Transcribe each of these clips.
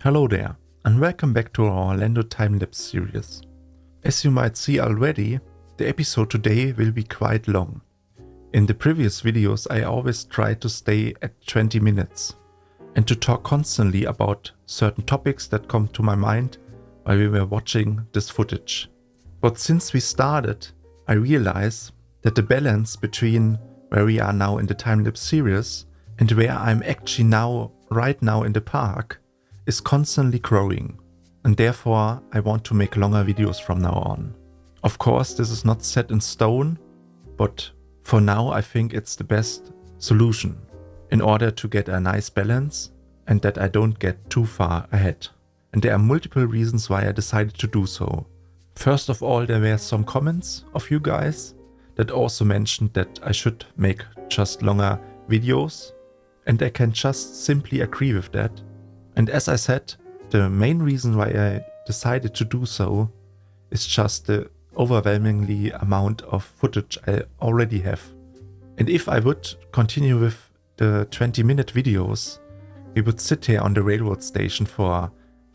Hello there, and welcome back to our Orlando time-lapse series. As you might see already, the episode today will be quite long. In the previous videos I always tried to stay at 20 minutes and to talk constantly about certain topics that come to my mind while we were watching this footage. But since we started, I realize that the balance between where we are now in the time-lapse series and where I'm actually right now in the park is constantly growing, and therefore I want to make longer videos from now on. Of course, this is not set in stone, but for now I think it's the best solution in order to get a nice balance and that I don't get too far ahead. And there are multiple reasons why I decided to do so. First of all, there were some comments of you guys that also mentioned that I should make just longer videos, and I can just simply agree with that. And as I said, the main reason why I decided to do so is just the overwhelmingly amount of footage I already have. And if I would continue with the 20-minute videos, we would sit here on the railroad station for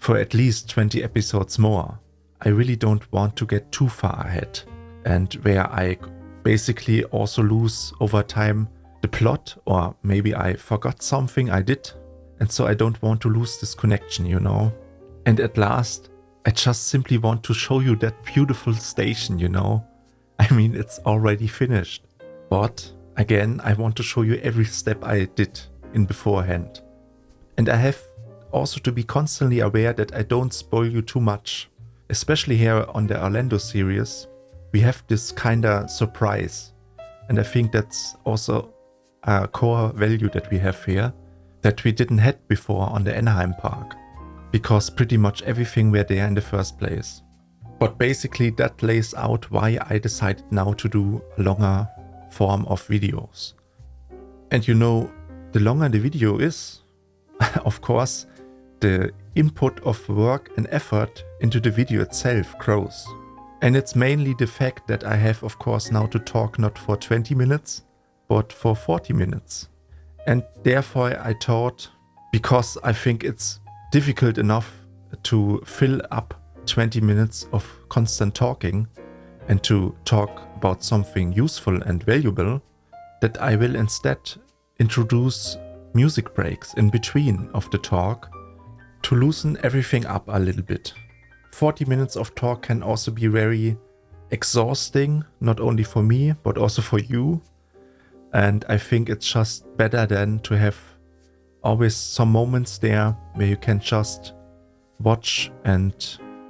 at least 20 episodes more. I really don't want to get too far ahead, and where I basically also lose over time the plot, or maybe I forgot something I did. And so I don't want to lose this connection, you know. And at last, I just simply want to show you that beautiful station, you know. I mean, it's already finished. But again, I want to show you every step I did in beforehand. And I have also to be constantly aware that I don't spoil you too much. Especially here on the Orlando series, we have this kinda surprise. And I think that's also a core value that we have here, that we didn't have before on the Anaheim park, because pretty much everything were there in the first place. But basically that lays out why I decided now to do a longer form of videos. And you know, the longer the video is, of course, the input of work and effort into the video itself grows. And it's mainly the fact that I have, of course, now to talk not for 20 minutes, but for 40 minutes. And therefore I thought, because I think it's difficult enough to fill up 20 minutes of constant talking and to talk about something useful and valuable, that I will instead introduce music breaks in between of the talk to loosen everything up a little bit. 40 minutes of talk can also be very exhausting, not only for me, but also for you. And I think it's just better than to have always some moments there where you can just watch and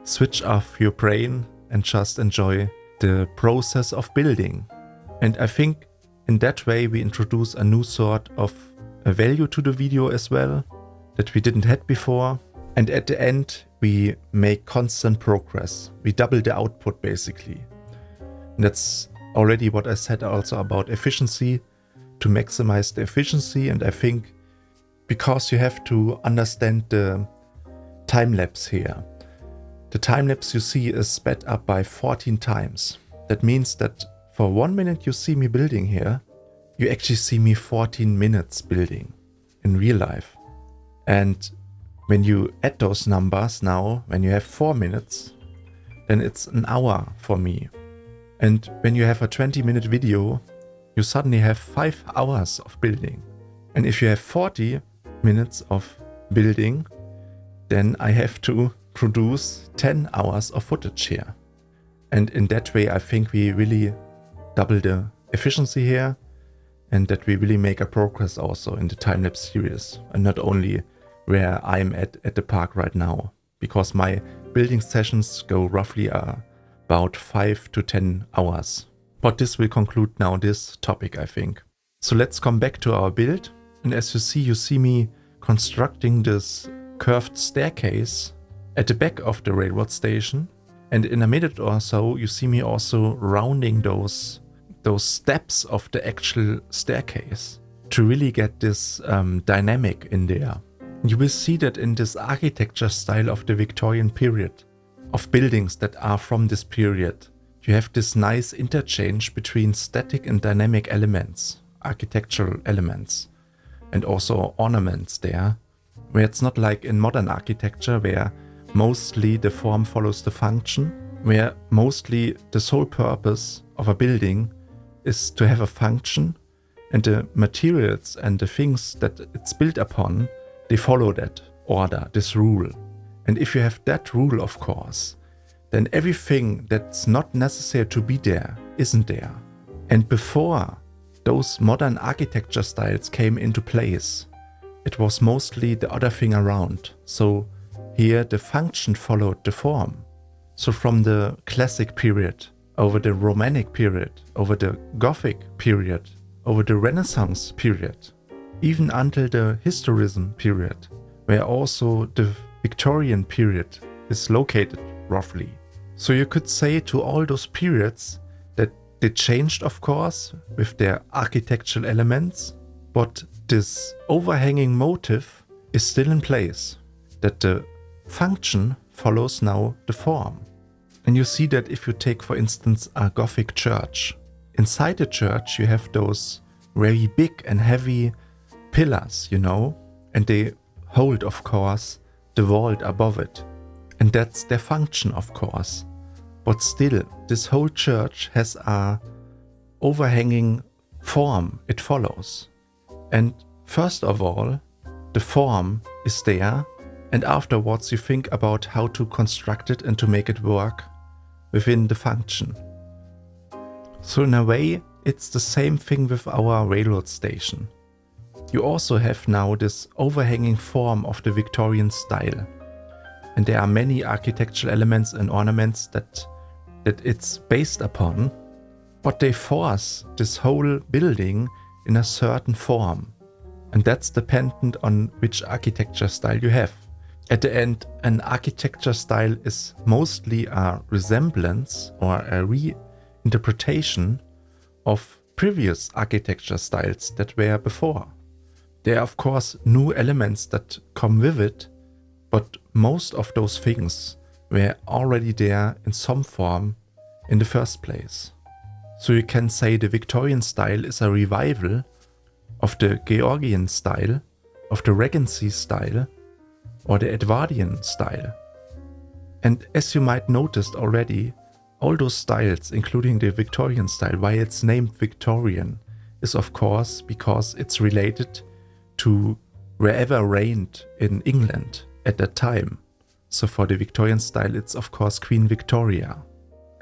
switch off your brain and just enjoy the process of building. And I think in that way we introduce a new sort of a value to the video as well that we didn't have before. And at the end we make constant progress. We double the output basically. And that's already what I said also about efficiency, to maximize the efficiency. And I think because you have to understand the time-lapse here. The time-lapse you see is sped up by 14 times. That means that for 1 minute you see me building here, you actually see me 14 minutes building in real life. And when you add those numbers now, when you have 4 minutes, then it's an hour for me. And when you have a 20-minute video, you suddenly have 5 hours of building. And if you have 40 minutes of building, then I have to produce 10 hours of footage here. And in that way, I think we really double the efficiency here, and that we really make a progress also in the time-lapse series, and not only where I'm at the park right now, because my building sessions go roughly about 5 to 10 hours. But this will conclude now this topic, I think. So let's come back to our build. And as you see me constructing this curved staircase at the back of the railroad station. And in a minute or so, you see me also rounding those steps of the actual staircase to really get this dynamic in there. You will see that in this architecture style of the Victorian period, of buildings that are from this period. You have this nice interchange between static and dynamic elements, architectural elements, and also ornaments there, where it's not like in modern architecture where mostly the form follows the function, where mostly the sole purpose of a building is to have a function, and the materials and the things that it's built upon, they follow that order, this rule. And if you have that rule, of course, then everything that's not necessary to be there isn't there. And before those modern architecture styles came into place, it was mostly the other thing around. So here the function followed the form. So from the classic period, over the Romantic period, over the Gothic period, over the Renaissance period, even until the Historicism period, where also the Victorian period is located roughly. So you could say to all those periods that they changed, of course, with their architectural elements, but this overhanging motive is still in place, that the function follows now the form. And you see that if you take, for instance, a Gothic church. Inside the church you have those very big and heavy pillars, and they hold, of course, the vault above it. And that's their function, of course. But still, this whole church has a overhanging form it follows. And first of all, the form is there, and afterwards you think about how to construct it and to make it work within the function. So in a way, it's the same thing with our railroad station. You also have now this overhanging form of the Victorian style. And there are many architectural elements and ornaments that it's based upon, but they force this whole building in a certain form. And that's dependent on which architecture style you have. At the end, an architecture style is mostly a resemblance or a reinterpretation of previous architecture styles that were before. There are of course new elements that come with it, but most of those things were already there in some form in the first place. So you can say the Victorian style is a revival of the Georgian style, of the Regency style, or the Edwardian style. And as you might noticed already, all those styles, including the Victorian style, why it's named Victorian, is of course because it's related to wherever reigned in England at that time. So for the Victorian style, it's of course Queen Victoria.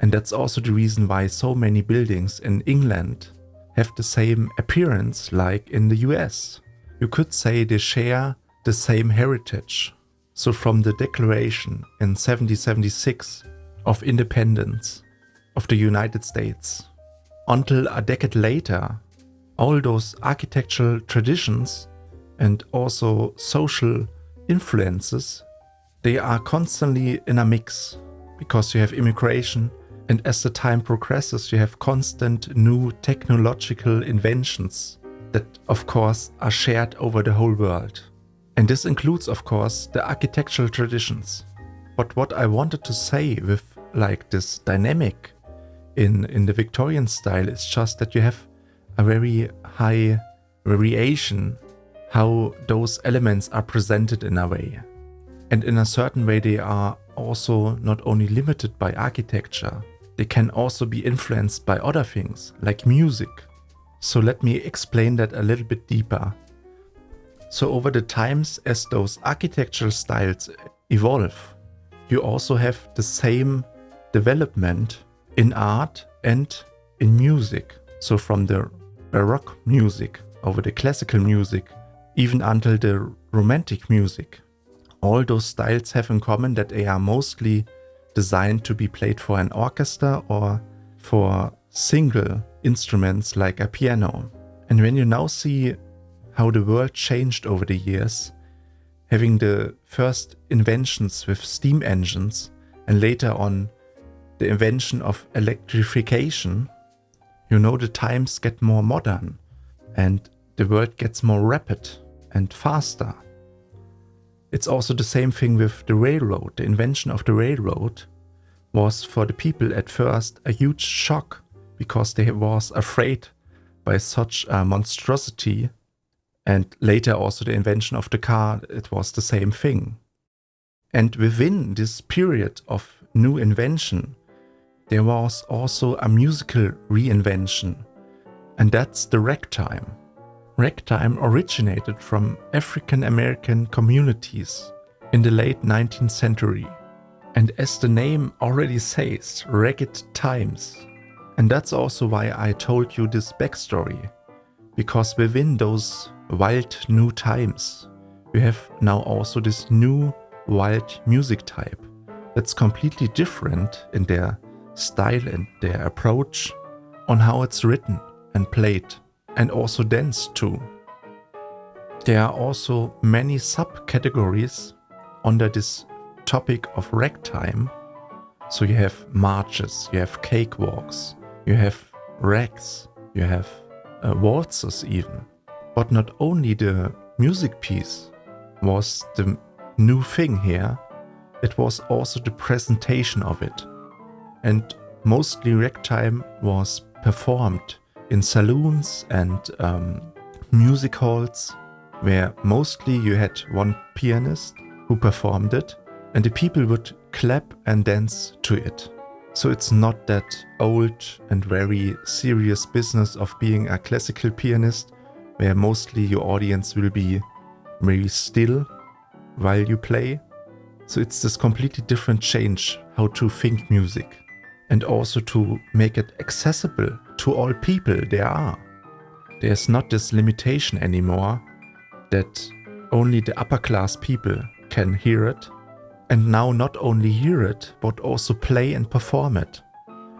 And that's also the reason why so many buildings in England have the same appearance like in the US. You could say they share the same heritage. So from the Declaration in 1776 of independence of the United States until a decade later, all those architectural traditions and also social influences, they are constantly in a mix because you have immigration, and as the time progresses you have constant new technological inventions that of course are shared over the whole world. And this includes of course the architectural traditions. But what I wanted to say with like this dynamic in the Victorian style is just that you have a very high variation how those elements are presented in a way. And in a certain way they are also not only limited by architecture, they can also be influenced by other things like music. So let me explain that a little bit deeper. So over the times as those architectural styles evolve, you also have the same development in art and in music. So from the Baroque music over the classical music, even until the Romantic music. All those styles have in common that they are mostly designed to be played for an orchestra or for single instruments like a piano. And when you now see how the world changed over the years, having the first inventions with steam engines and later on the invention of electrification, the times get more modern and the world gets more rapid and faster. It's also the same thing with the railroad. The invention of the railroad was for the people at first a huge shock because they was afraid by such a monstrosity And later also the invention of the car, it was the same thing. And within this period of new invention, there was also a musical reinvention, and that's the ragtime. Ragtime originated from African American communities in the late 19th century. And as the name already says, ragged times. And that's also why I told you this backstory. Because within those wild new times, we have now also this new wild music type that's completely different in their style and their approach on how it's written and played and also danced too. There are also many subcategories under this topic of ragtime. So you have marches, you have cakewalks, you have rags, you have waltzes even. But not only the music piece was the new thing here, it was also the presentation of it. And mostly ragtime was performed in saloons and music halls, where mostly you had one pianist who performed it, and the people would clap and dance to it. So it's not that old and very serious business of being a classical pianist, where mostly your audience will be very still while you play. So it's this completely different change how to think music, and also to make it accessible to all people there are. There's not this limitation anymore that only the upper class people can hear it, and now not only hear it, but also play and perform it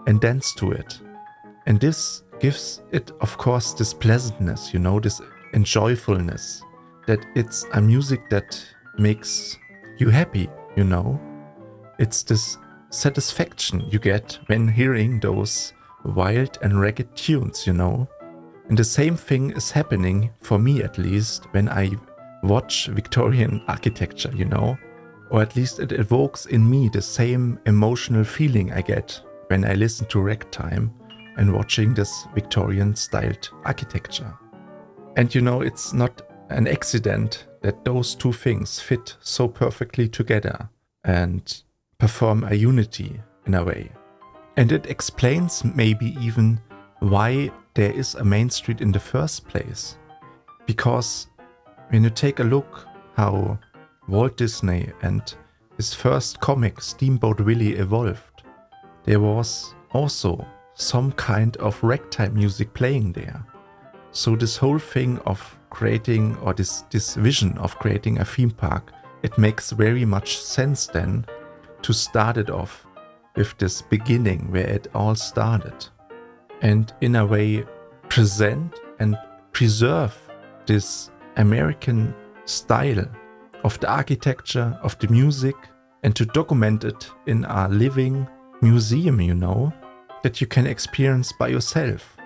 and dance to it. And this gives it, of course, this pleasantness, you know, this enjoyfulness, that it's a music that makes you happy, you know. It's this satisfaction you get when hearing those wild and ragged tunes, you know. And the same thing is happening, for me at least, when I watch Victorian architecture, you know. Or at least it evokes in me the same emotional feeling I get when I listen to ragtime and watching this Victorian styled architecture. And you know, it's not an accident that those two things fit so perfectly together and perform a unity in a way. And it explains maybe even why there is a Main Street in the first place. Because when you take a look how Walt Disney and his first comic, Steamboat Willie, evolved, there was also some kind of ragtime music playing there. So this whole thing of creating, or this vision of creating a theme park, it makes very much sense then to start it off with this beginning where it all started. And in a way present and preserve this American style of the architecture, of the music, and to document it in a living museum, you know, that you can experience by yourself.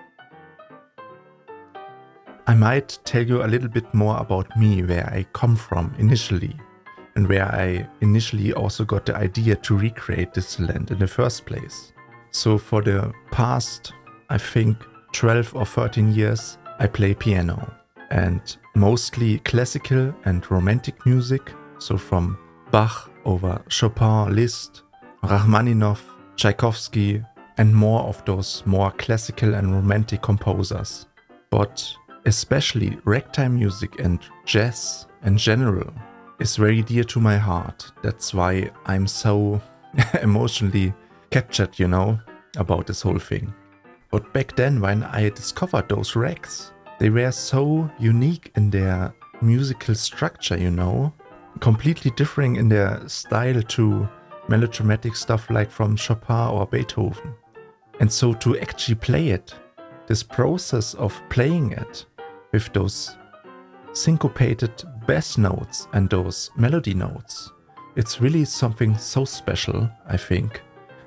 I might tell you a little bit more about me, where I come from initially, and where I initially also got the idea to recreate Disneyland in the first place. So for the past, I think, 12 or 13 years, I play piano. And mostly classical and romantic music, so from Bach over Chopin, Liszt, Rachmaninoff, Tchaikovsky, and more of those more classical and romantic composers. But especially ragtime music and jazz in general is very dear to my heart. That's why I'm so emotionally captured, you know, about this whole thing. But back then, when I discovered those rags, they were so unique in their musical structure, you know, completely differing in their style to melodramatic stuff like from Chopin or Beethoven. And so to actually play it, this process of playing it with those syncopated bass notes and those melody notes, it's really something so special, I think,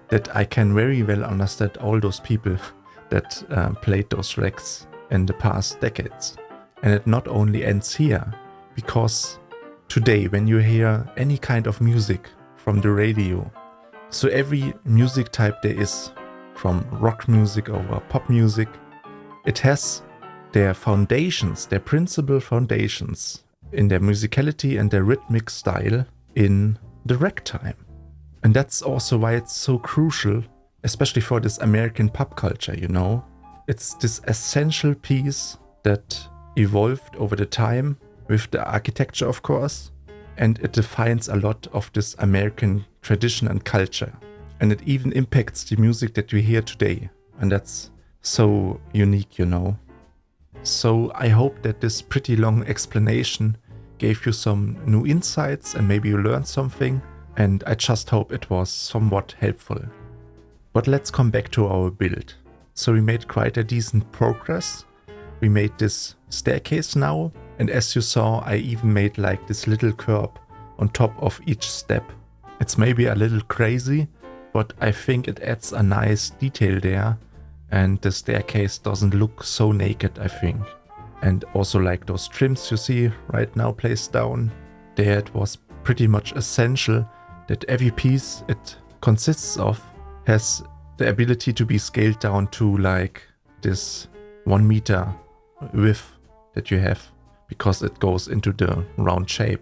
that I can very well understand all those people that played those rags in the past decades. And it not only ends here, because today when you hear any kind of music from the radio, so every music type there is, from rock music over pop music, it has their foundations, their principal foundations in their musicality and their rhythmic style in the ragtime. And that's also why it's so crucial, especially for this American pop culture, you know. It's this essential piece that evolved over the time with the architecture, of course, and it defines a lot of this American tradition and culture. And it even impacts the music that we hear today. And that's so unique, you know. So I hope that this pretty long explanation gave you some new insights and maybe you learned something. And I just hope it was somewhat helpful. But let's come back to our build. So we made quite a decent progress. We made this staircase now. And as you saw, I even made like this little curb on top of each step. It's maybe a little crazy, but I think it adds a nice detail there. And the staircase doesn't look so naked, I think. And also like those trims you see right now placed down, there it was pretty much essential that every piece it consists of has the ability to be scaled down to like this 1 meter width that you have, because it goes into the round shape.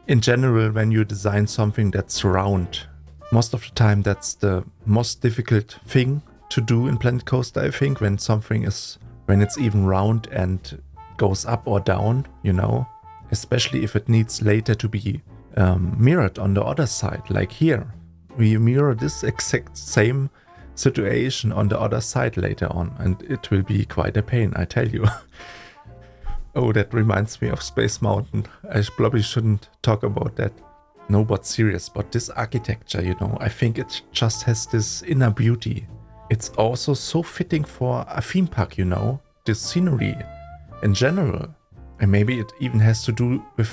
In general, when you design something that's round, most of the time that's the most difficult thing to do in Planet Coaster, I think, when it's even round and goes up or down, you know, especially if it needs later to be mirrored on the other side. Like here, we mirror this exact same situation on the other side later on, and it will be quite a pain, I tell you. Oh, that reminds me of Space Mountain. I probably shouldn't talk about that. No, but serious, but this architecture, you know, I think it just has this inner beauty. It's also so fitting for a theme park, you know, this scenery in general. And maybe it even has to do with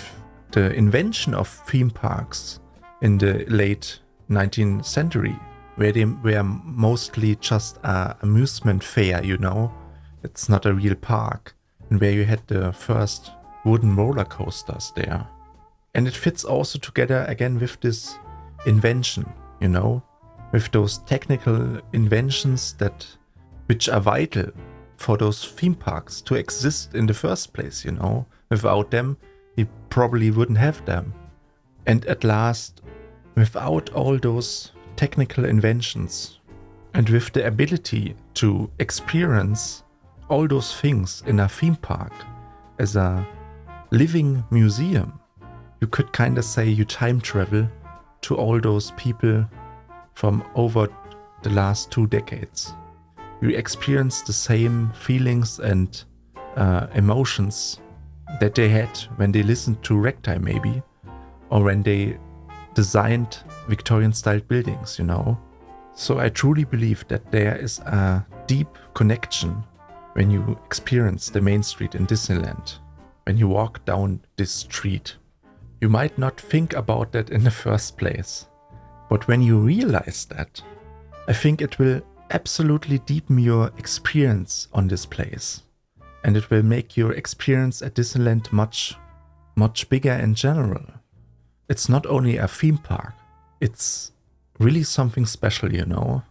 the invention of theme parks in the late 19th century, where they were mostly just an amusement fair, you know. It's not a real park. And where you had the first wooden roller coasters there. And it fits also together again with this invention, you know, with those technical inventions which are vital for those theme parks to exist in the first place, you know. Without them, we probably wouldn't have them. And at last, without all those technical inventions and with the ability to experience all those things in a theme park as a living museum, you could kind of say you time travel to all those people from over the last 2 decades. You experience the same feelings and emotions that they had when they listened to Ragtime maybe, or when they designed Victorian styled buildings, you know. So I truly believe that there is a deep connection when you experience the main street in Disneyland. When you walk down this street, you might not think about that in the first place. But when you realize that, I think it will absolutely deepen your experience on this place. And it will make your experience at Disneyland much, much bigger in general. It's not only a theme park, it's really something special, you know.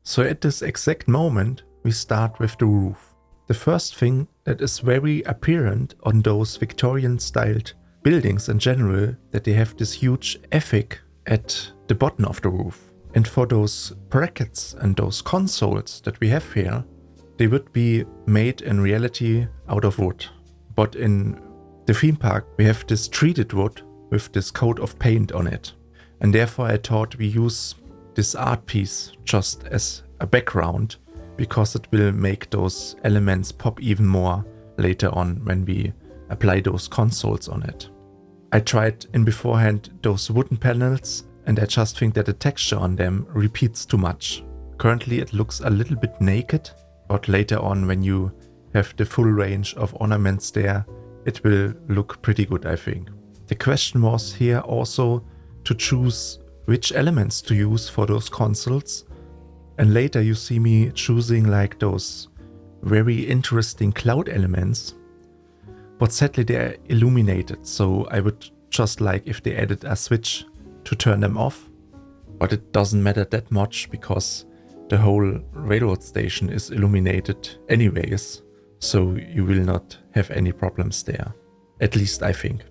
So at this exact moment, we start with the roof. The first thing that is very apparent on those Victorian styled buildings in general, that they have this huge effect at the bottom of the roof. And for those brackets and those consoles that we have here, they would be made in reality out of wood. But in the theme park, we have this treated wood with this coat of paint on it. And therefore I thought we use this art piece just as a background, because it will make those elements pop even more later on when we apply those consoles on it. I tried in beforehand those wooden panels, and I just think that the texture on them repeats too much. Currently it looks a little bit naked, but later on when you have the full range of ornaments there, it will look pretty good, I think. The question was here also to choose which elements to use for those consoles, and later you see me choosing like those very interesting cloud elements, but sadly they are illuminated, so I would just like if they added a switch to turn them off, but it doesn't matter that much because the whole railroad station is illuminated anyways, so you will not have any problems there, at least I think.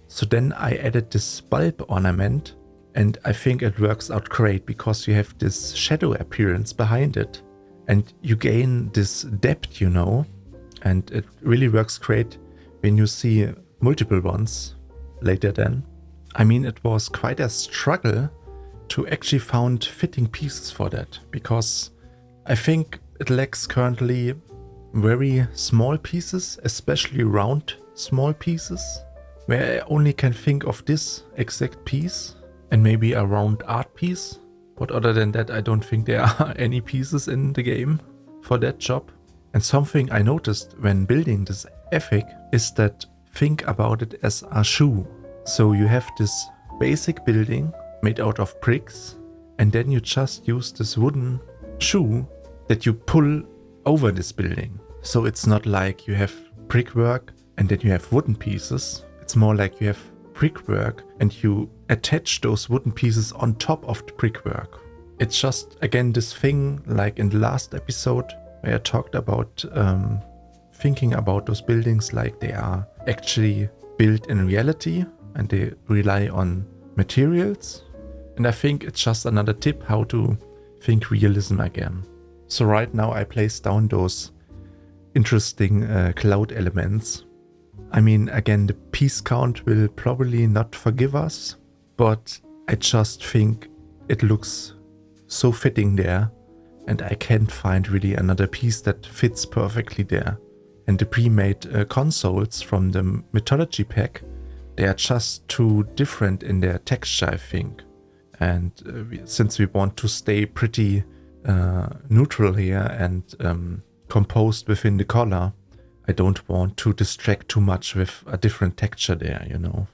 So then I added this bulb ornament, and I think it works out great because you have this shadow appearance behind it and you gain this depth, you know, and it really works great when you see multiple ones later then. I mean, it was quite a struggle to actually find fitting pieces for that, because I think it lacks currently very small pieces, especially round small pieces, where I only can think of this exact piece and maybe a round art piece. But other than that, I don't think there are any pieces in the game for that job. And something I noticed when building this epic is that think about it as a shoe. So you have this basic building made out of bricks, and then you just use this wooden shoe that you pull over this building. So it's not like you have brickwork and then you have wooden pieces. It's more like you have brickwork and you attach those wooden pieces on top of the brickwork. It's just, again, this thing like in the last episode where I talked about thinking about those buildings like they are actually built in reality and they rely on materials. And I think it's just another tip how to think realism again. So right now I placed down those interesting cloud elements. I mean, again, the piece count will probably not forgive us, but I just think it looks so fitting there, and I can't find really another piece that fits perfectly there. And the pre-made consoles from the mythology pack, they are just too different in their texture, I think. And since we want to stay pretty neutral here and composed within the color, I don't want to distract too much with a different texture there, you know.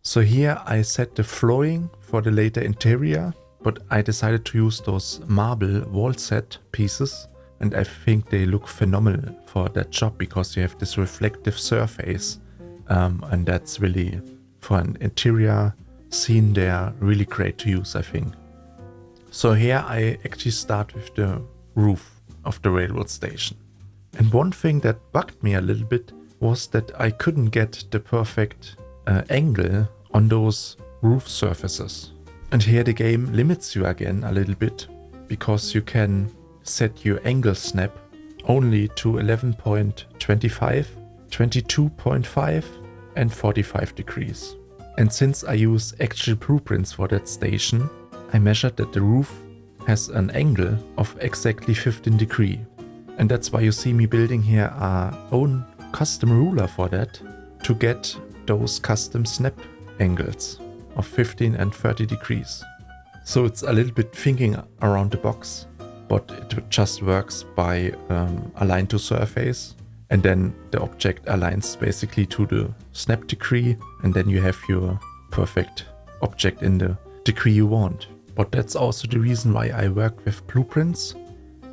So here I set the flooring for the later interior, but I decided to use those marble wall set pieces, and I think they look phenomenal for that job because you have this reflective surface, and that's really, for an interior scene, they are really great to use, I think. So here I actually start with the roof of the railroad station. And one thing that bugged me a little bit was that I couldn't get the perfect angle on those roof surfaces. And here the game limits you again a little bit, because you can set your angle snap only to 11.25, 22.5 and 45 degrees. And since I use actual blueprints for that station, I measured that the roof has an angle of exactly 15 degrees. And that's why you see me building here our own custom ruler for that, to get those custom snap angles of 15 and 30 degrees. So it's a little bit thinking around the box, but it just works by align to surface, and then the object aligns basically to the snap degree, and then you have your perfect object in the degree you want. But that's also the reason why I work with blueprints,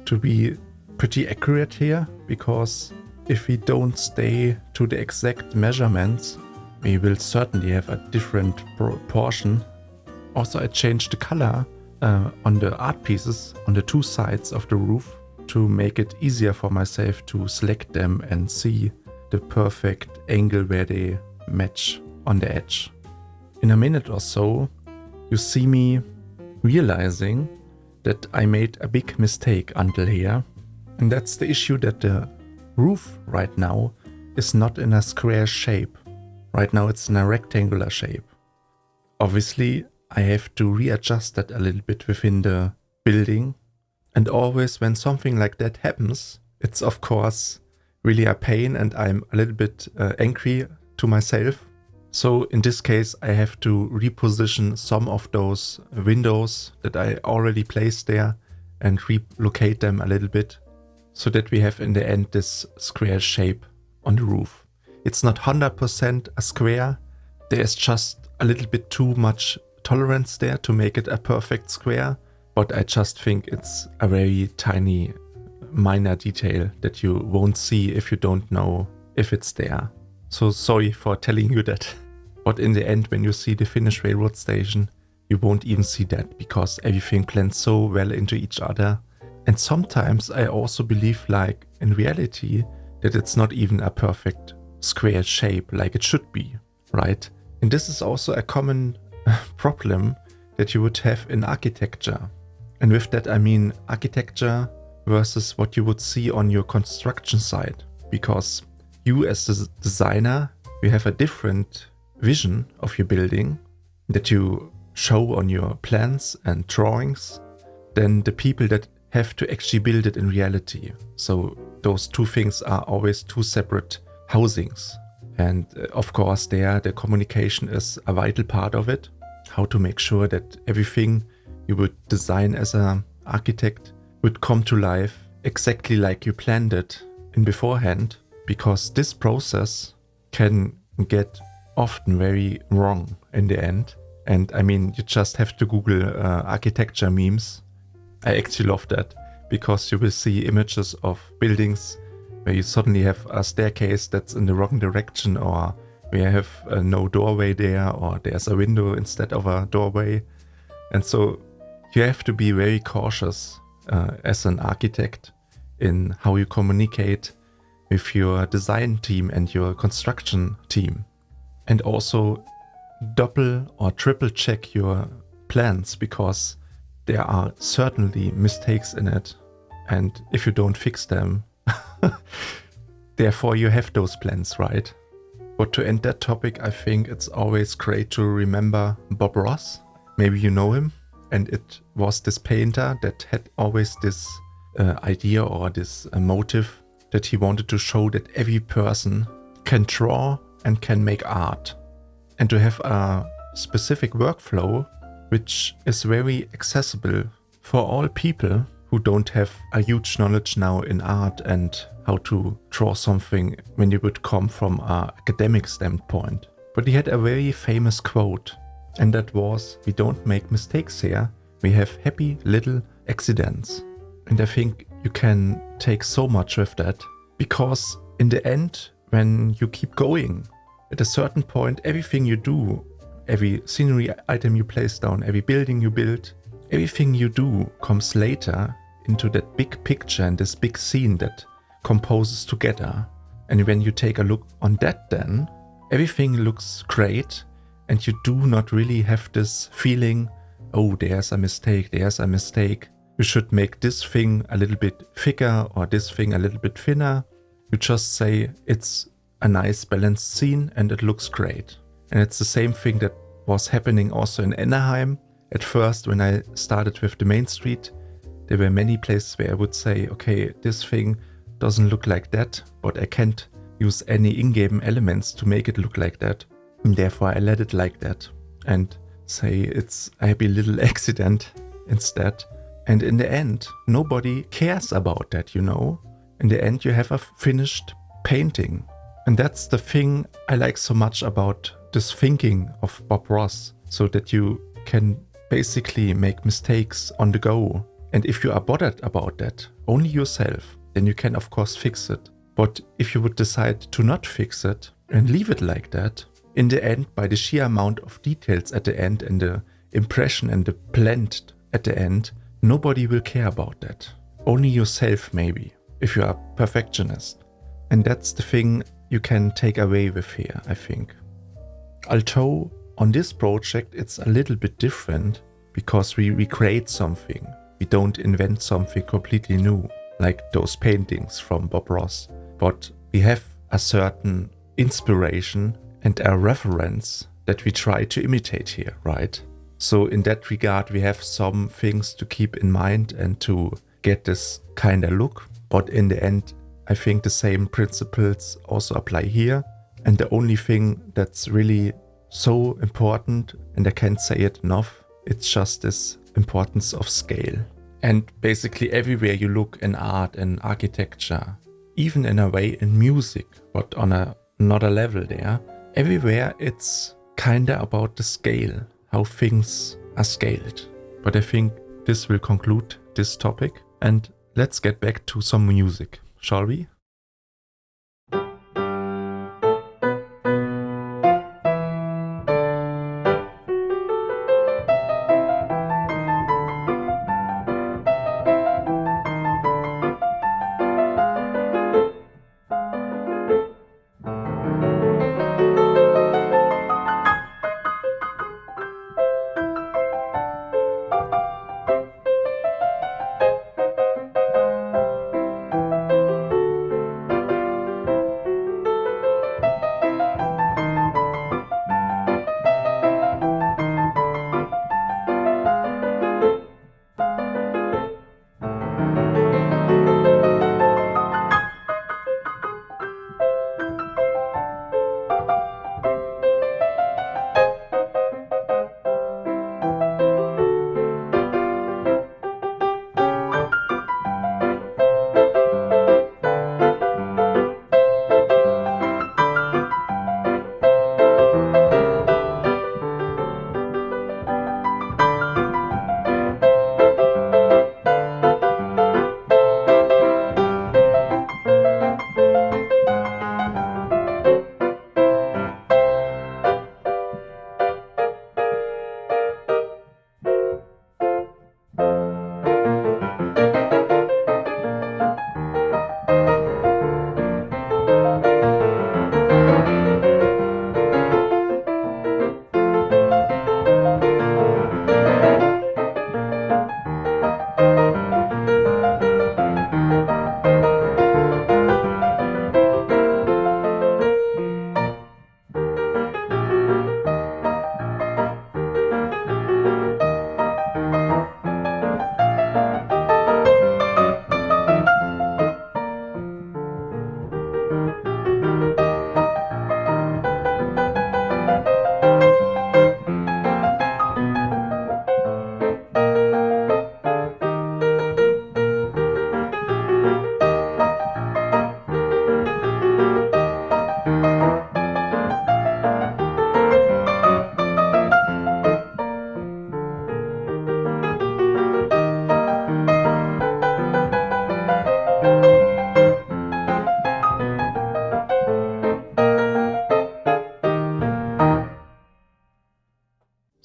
to be pretty accurate here, because if we don't stay to the exact measurements, we will certainly have a different proportion. Also, I changed the color on the art pieces on the two sides of the roof to make it easier for myself to select them and see the perfect angle where they match on the edge. In a minute or so, you see me realizing that I made a big mistake until here. And that's the issue, that the roof right now is not in a square shape. Right now it's in a rectangular shape. Obviously, I have to readjust that a little bit within the building. And always when something like that happens, it's of course really a pain, and I'm a little bit angry to myself. So in this case, I have to reposition some of those windows that I already placed there and relocate them a little bit, so that we have in the end this square shape on the roof. It's not 100% a square. There's just a little bit too much tolerance there to make it a perfect square, but I just think it's a very tiny, minor detail that you won't see if you don't know if it's there. So sorry for telling you that. But in the end, when you see the finished railroad station, you won't even see that, because everything blends so well into each other. And sometimes I also believe, like in reality, that it's not even a perfect square shape like it should be, right? And this is also a common problem that you would have in architecture. And with that I mean architecture versus what you would see on your construction site. Because you as a designer, you have a different vision of your building that you show on your plans and drawings than the people that have to actually build it in reality. So those two things are always two separate housings. And of course there the communication is a vital part of it. How to make sure that everything you would design as an architect would come to life exactly like you planned it in beforehand, because this process can get often very wrong in the end. And I mean, you just have to Google architecture memes. I actually love that, because you will see images of buildings where you suddenly have a staircase that's in the wrong direction, or where you have no doorway there, or there's a window instead of a doorway. And so you have to be very cautious as an architect in how you communicate with your design team and your construction team. And also double or triple check your plans, because there are certainly mistakes in it. And if you don't fix them, therefore you have those plans, right? But to end that topic, I think it's always great to remember Bob Ross. Maybe you know him. And it was this painter that had always this idea or this motive that he wanted to show that every person can draw and can make art. And to have a specific workflow which is very accessible for all people who don't have a huge knowledge now in art and how to draw something when you would come from an academic standpoint. But he had a very famous quote, and that was, "We don't make mistakes here, we have happy little accidents." And I think you can take so much with that, because in the end, when you keep going, at a certain point, everything you do, every scenery item you place down, every building you build, everything you do comes later into that big picture and this big scene that composes together. And when you take a look on that, then everything looks great, and you do not really have this feeling, oh, there's a mistake, you should make this thing a little bit thicker or this thing a little bit thinner. You just say it's a nice balanced scene and it looks great. And it's the same thing that was happening also in Anaheim. At first, when I started with the main street, there were many places where I would say, okay, this thing doesn't look like that, but I can't use any in-game elements to make it look like that. And therefore I let it like that and say it's a happy little accident instead. And in the end, nobody cares about that, you know. In the end, you have a finished painting. And that's the thing I like so much about this thinking of Bob Ross, so that you can basically make mistakes on the go. And if you are bothered about that, only yourself, then you can of course fix it. But if you would decide to not fix it and leave it like that, in the end, by the sheer amount of details at the end and the impression and the blend at the end, nobody will care about that. Only yourself maybe, if you are a perfectionist. And that's the thing you can take away with here, I think. Although on this project it's a little bit different, because we recreate something. We don't invent something completely new, like those paintings from Bob Ross. But we have a certain inspiration and a reference that we try to imitate here, right? So in that regard, we have some things to keep in mind and to get this kind of look. But in the end, I think the same principles also apply here. And the only thing that's really so important, and I can't say it enough, it's just this importance of scale. And basically everywhere you look in art and architecture, even in a way in music, but on another level there, everywhere it's kinda about the scale, how things are scaled. But I think this will conclude this topic, and let's get back to some music, shall we?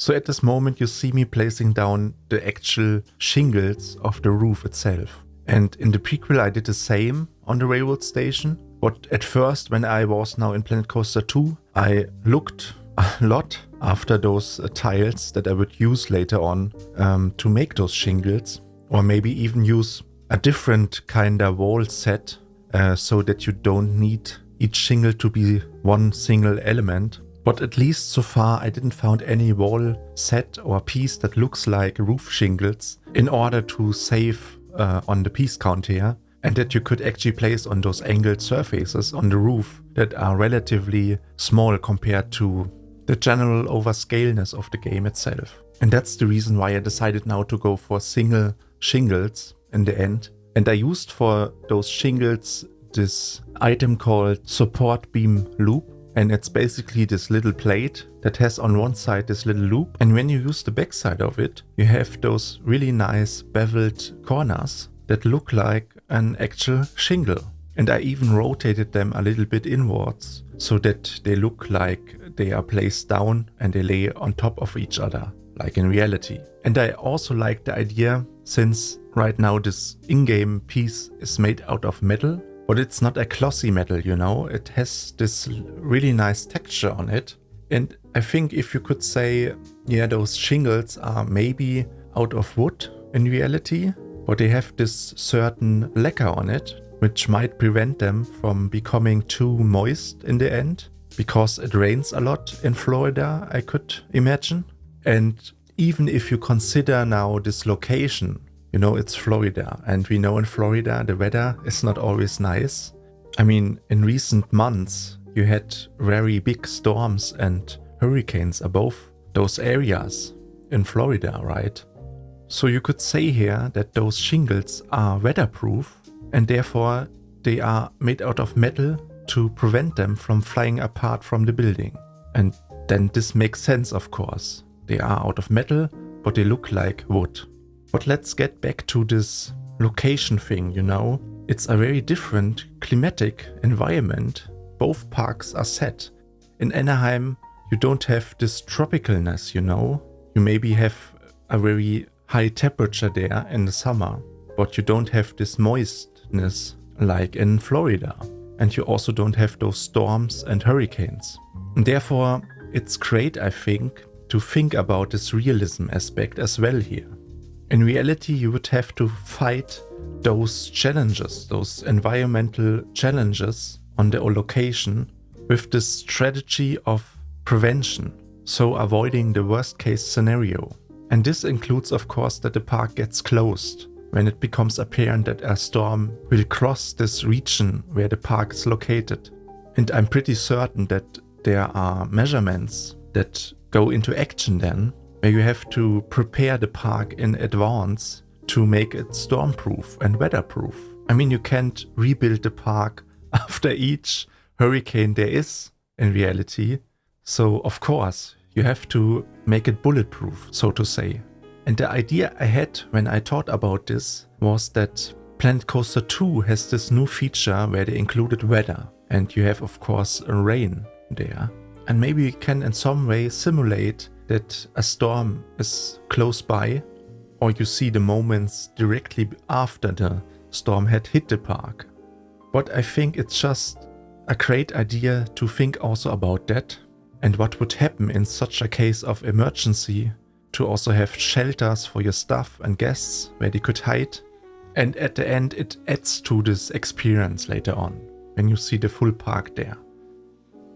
So at this moment you see me placing down the actual shingles of the roof itself. And in the prequel I did the same on the railroad station. But at first, when I was now in Planet Coaster 2, I looked a lot after those tiles that I would use later on to make those shingles. Or maybe even use a different kind of wall set so that you don't need each shingle to be one single element. But at least so far I didn't find any wall set or piece that looks like roof shingles in order to save on the piece count here. And that you could actually place on those angled surfaces on the roof that are relatively small compared to the general overscaleness of the game itself. And that's the reason why I decided now to go for single shingles in the end. And I used for those shingles this item called support beam loop. And it's basically this little plate that has on one side this little loop. And when you use the back side of it, you have those really nice beveled corners that look like an actual shingle. And I even rotated them a little bit inwards so that they look like they are placed down and they lay on top of each other, like in reality. And I also like the idea, since right now this in-game piece is made out of metal, but it's not a glossy metal, you know, it has this really nice texture on it. And I think if you could say, yeah, those shingles are maybe out of wood in reality, but they have this certain lacquer on it, which might prevent them from becoming too moist in the end, because it rains a lot in Florida, I could imagine. And even if you consider now this location, you know, it's Florida, and we know in Florida the weather is not always nice. I mean, in recent months, you had very big storms and hurricanes above those areas in Florida, right? So you could say here that those shingles are weatherproof and therefore they are made out of metal to prevent them from flying apart from the building. And then this makes sense, of course. They are out of metal, but they look like wood. But let's get back to this location thing, you know. It's a very different climatic environment. Both parks are set. In Anaheim, you don't have this tropicalness, you know. You maybe have a very high temperature there in the summer, but you don't have this moistness like in Florida. And you also don't have those storms and hurricanes. And therefore, it's great, I think, to think about this realism aspect as well here. In reality, you would have to fight those challenges, those environmental challenges on the location with this strategy of prevention, so avoiding the worst case scenario. And this includes, of course, that the park gets closed when it becomes apparent that a storm will cross this region where the park is located. And I'm pretty certain that there are measurements that go into action then, where you have to prepare the park in advance to make it stormproof and weatherproof. I mean, you can't rebuild the park after each hurricane there is in reality. So, of course, you have to make it bulletproof, so to say. And the idea I had when I thought about this was that Planet Coaster 2 has this new feature where they included weather. And you have, of course, rain there. And maybe you can in some way simulate that a storm is close by, or you see the moments directly after the storm had hit the park. But I think it's just a great idea to think also about that. And what would happen in such a case of emergency, to also have shelters for your staff and guests where they could hide. And at the end it adds to this experience later on, when you see the full park there.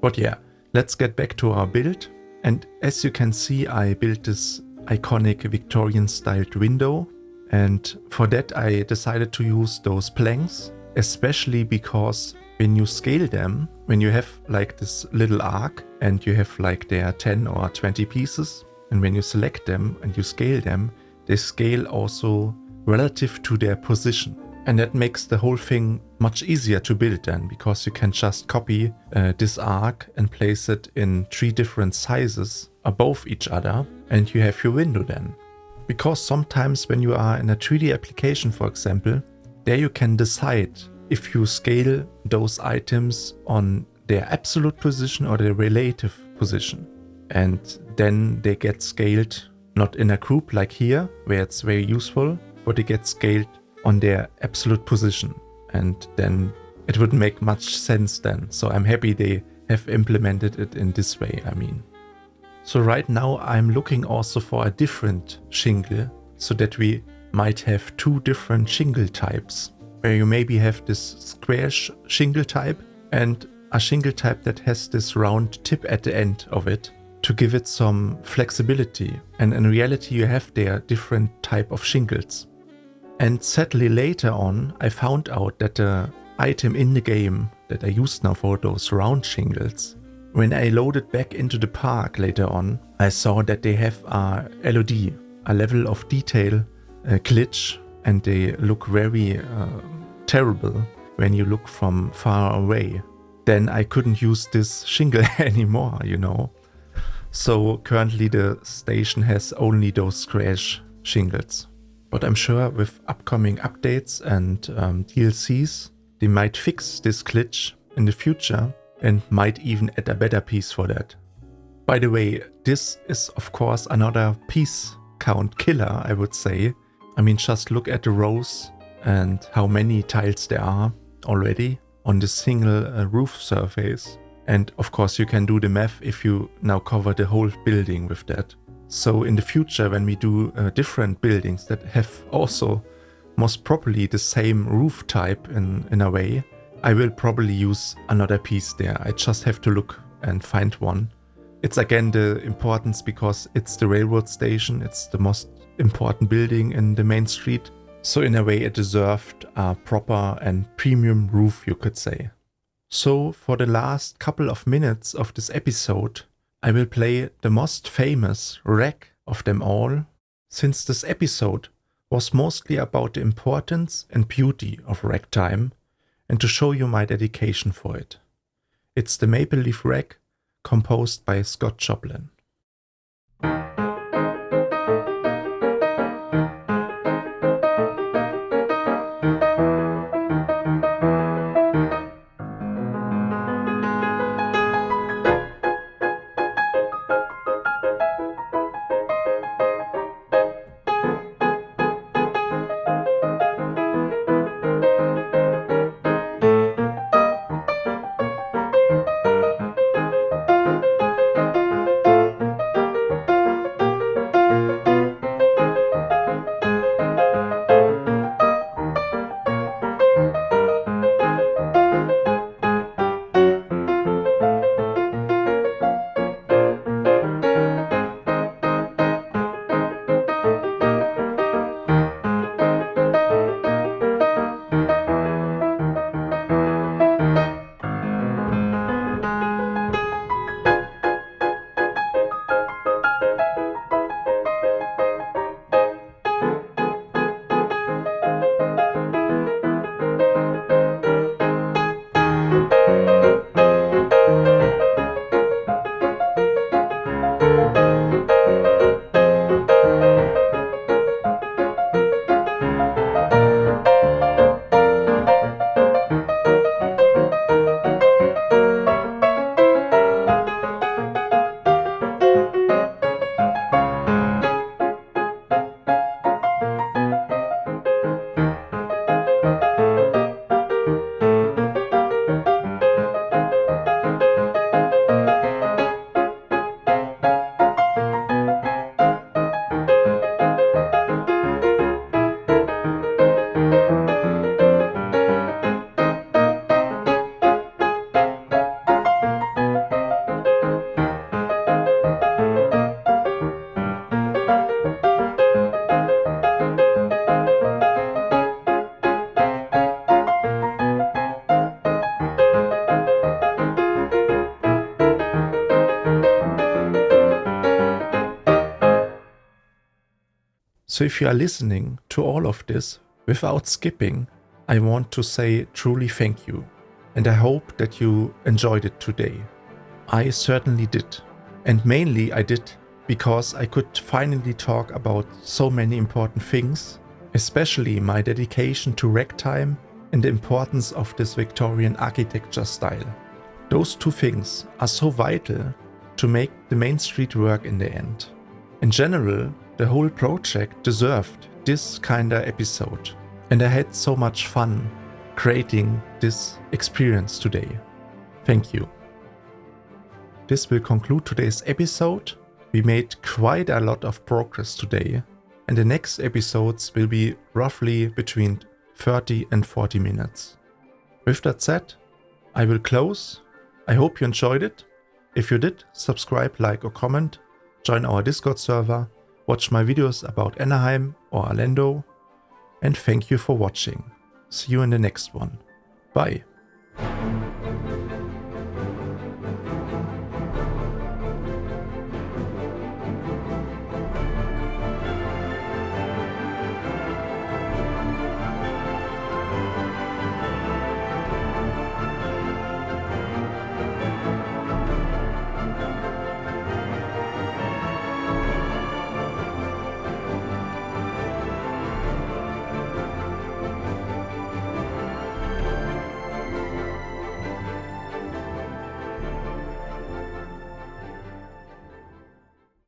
But yeah, let's get back to our build. And as you can see, I built this iconic Victorian styled window. And for that I decided to use those planks, especially because when you scale them, when you have like this little arc and you have like there 10 or 20 pieces, and when you select them and you scale them, they scale also relative to their position. And that makes the whole thing much easier to build then, because you can just copy this arc and place it in 3 different sizes above each other, and you have your window then. Because sometimes when you are in a 3D application, for example, there you can decide if you scale those items on their absolute position or their relative position. and then they get scaled not in a group like here, where it's very useful, but they get scaled on their absolute position, and then it wouldn't make much sense then. So I'm happy they have implemented it in this way, I mean. So right now I'm looking also for a different shingle, so that we might have two different shingle types, where you maybe have this square shingle type and a shingle type that has this round tip at the end of it to give it some flexibility. And in reality you have there different type of shingles. And sadly later on I found out that the item in the game that I use now for those round shingles, when I loaded back into the park later on, I saw that they have a LOD, a level of detail glitch, and they look very terrible when you look from far away. Then I couldn't use this shingle anymore, you know. So currently the station has only those square shingles. But I'm sure with upcoming updates and DLCs, they might fix this glitch in the future and might even add a better piece for that. By the way, this is of course another piece count killer, I would say. I mean, just look at the rows and how many tiles there are already on the single roof surface. And of course you can do the math if you now cover the whole building with that. So in the future, when we do different buildings that have also most probably the same roof type in a way, I will probably use another piece there. I just have to look and find one. It's again the importance because it's the railroad station, it's the most important building in the main street. So in a way it deserved a proper and premium roof, you could say. So for the last couple of minutes of this episode, I will play the most famous rag of them all, since this episode was mostly about the importance and beauty of ragtime, and to show you my dedication for it. It's the Maple Leaf Rag, composed by Scott Joplin. So if you are listening to all of this without skipping, I want to say truly thank you. And I hope that you enjoyed it today. I certainly did. And mainly I did because I could finally talk about so many important things, especially my dedication to ragtime and the importance of this Victorian architecture style. Those two things are so vital to make the main street work in the end. In general, the whole project deserved this kinda episode, and I had so much fun creating this experience today. Thank you. This will conclude today's episode. We made quite a lot of progress today, and the next episodes will be roughly between 30 and 40 minutes. With that said, I will close. I hope you enjoyed it. If you did, subscribe, like or comment, join our Discord server, watch my videos about Anaheim or Orlando, and thank you for watching. See you in the next one. Bye.